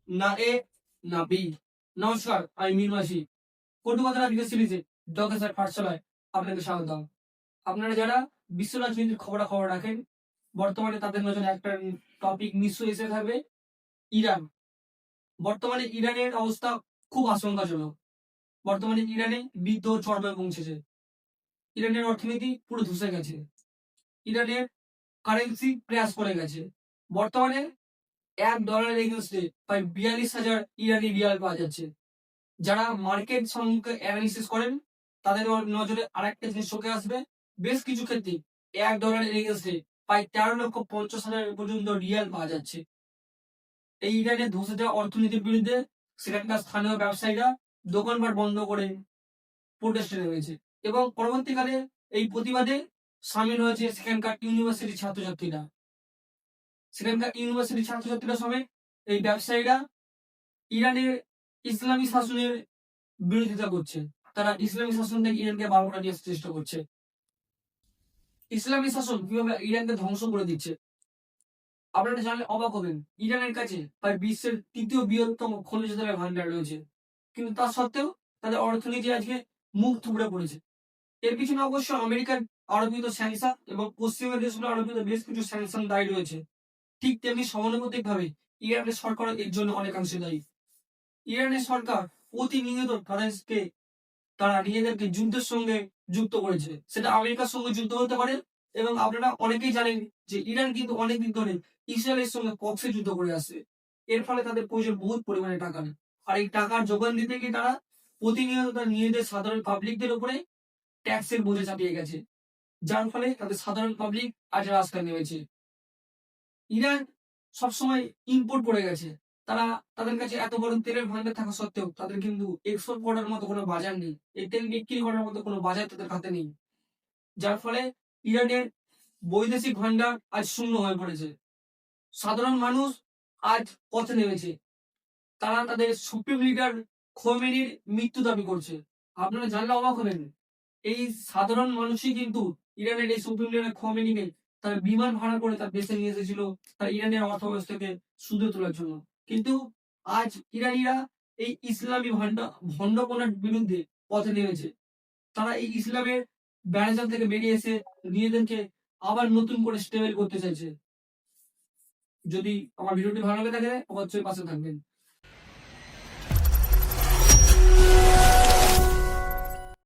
না এ না বি। নমস্কার, আমি মীর মাসি। কটুকথা বিকাশ সিরিজে ডকের পাঠশালায় আপনাকে স্বাগতম। আপনারা যারা বিশ্ব রাজনীতির খবরাখবর রাখেন, বর্তমানে তাদের নজরে একটা টপিক নিশ্চয়ই এসে থাকবে, ইরান। বর্তমানে ইরানের অবস্থা খুব আশঙ্কাজনক। বর্তমানে ইরানে বিদ্রোহ চরমে পৌঁছেছে। ইরানের অর্থনীতি পুরো ধসে গেছে। ইরানের কারেন্সি ক্র্যাশ করে গেছে। বর্তমানে $1 এগেইনস্টে প্রায় 42,000 ইরানি রিয়াল পাওয়া যাচ্ছে। যারা মার্কেট সম্পর্কে অ্যানালিসিস করেন, তাদের নজরে আরেকটা জিনিস চোখে আসবে। বেশ কিছু ক্ষেত্রে $1 এগেইনস্টে প্রায় 13,50,000 পর্যন্ত রিয়াল পাওয়া যাচ্ছে। এই ইরানের ধসে যাওয়া অর্থনীতির বিরুদ্ধে সেখানকার স্থানীয় ব্যবসায়ীরা দোকানপাট বন্ধ করে প্রোটেস্টে নেমেছে এবং পরবর্তীকালে এই প্রতিবাদে সামিল হয়েছে সেখানকার ইউনিভার্সিটির ছাত্রছাত্রীরা। সেখানকার ইউনিভার্সিটির ছাত্রছাত্রীরা সমেত এই ব্যবসায়ীরা ইরানের ইসলামী শাসনের বিরোধিতা করছে। তারা ইসলামী শাসন থেকে ইরানকে বারোটা নিয়ে আসার চেষ্টা করছে। ইসলামী শাসন কিভাবে ইরানকে ধ্বংস করে দিচ্ছে আপনারা জানলে অবাক হবেন। ইরানের কাছে প্রায় বিশ্বের তৃতীয় বৃহত্তম খনিজ তেলের ভান্ডার রয়েছে, কিন্তু তা সত্ত্বেও তাদের অর্থনীতি আজকে মুখ থুবড়ে পড়েছে। এর পিছনে অবশ্য আমেরিকার আরোপিত স্যাংশন এবং পশ্চিমের দেশগুলো আরোপিত বেশ কিছু স্যাংশন দায়ী রয়েছে। ঠিক তেমনি সমানুপাতিকভাবে ইরানের সরকার এর জন্য অনেকাংশে দায়ী। ইরানের সরকার প্রতিনিয়ত তারা নিজেদেরকে যুদ্ধের সঙ্গে যুক্ত করেছে। সেটা আমেরিকার সঙ্গে যুদ্ধ হতে পারে, এবং আপনারা অনেকেই জানেন যে ইরান কিন্তু অনেকদিন ধরে ইসরায়েলের সঙ্গে পক্ষে যুদ্ধ করে আসছে। এর ফলে তাদের প্রয়োজন বহুত পরিমাণে টাকা। আর এই টাকার যোগান দিতে গিয়ে তারা প্রতিনিয়ত তার নিজেদের সাধারণ পাবলিকদের উপরে ট্যাক্সের বোঝা চাপিয়ে গেছে, যার ফলে তাদের সাধারণ পাবলিক আজ রাস্তায় নেমেছে। ইরান সবসময় ইম্পোর্ট করে গেছে। তারা তাদের কাছে এত বড় তেলের ভান্ডার থাকা সত্ত্বেও তাদের কিন্তু এক্সপোর্ট করার মতো কোনো বাজার নেই। এই তেল বিক্রি করার মতো কোনো বাজার তাদের হাতে নেই। যার ফলে ইরানের বৈদেশিক ভান্ডার আজ শূন্য হয়ে পড়েছে। সাধারণ মানুষ আজ পথে নেমেছে। তারা তাদের সুপ্রিম লিডার খোমেনির মৃত্যু দাবি করছে। আপনারা জানলে অবাক হবেন, এই সাধারণ মানুষই কিন্তু ইরানের এই সুপ্রিম লিডার খোমেনিকে তার বিমান ভাড়া করে তার দেশে নিয়ে এসেছিল তার ইরানের অর্থব্যবস্থাকে সুদে তোলার জন্য। কিন্তু আজ ইরানিরা এই ইসলামী ভণ্ডপনার বিরুদ্ধে পথে নেমেছে। তারা এই ইসলামের ব্যারাজাল থেকে বেরিয়ে এসে নিজেদেরকে আবার নতুন করে স্টেবল করতে চাইছে। যদি আমার ভিডিওটি ভালো লাগে থাকে অবশ্যই পাশে থাকবেন।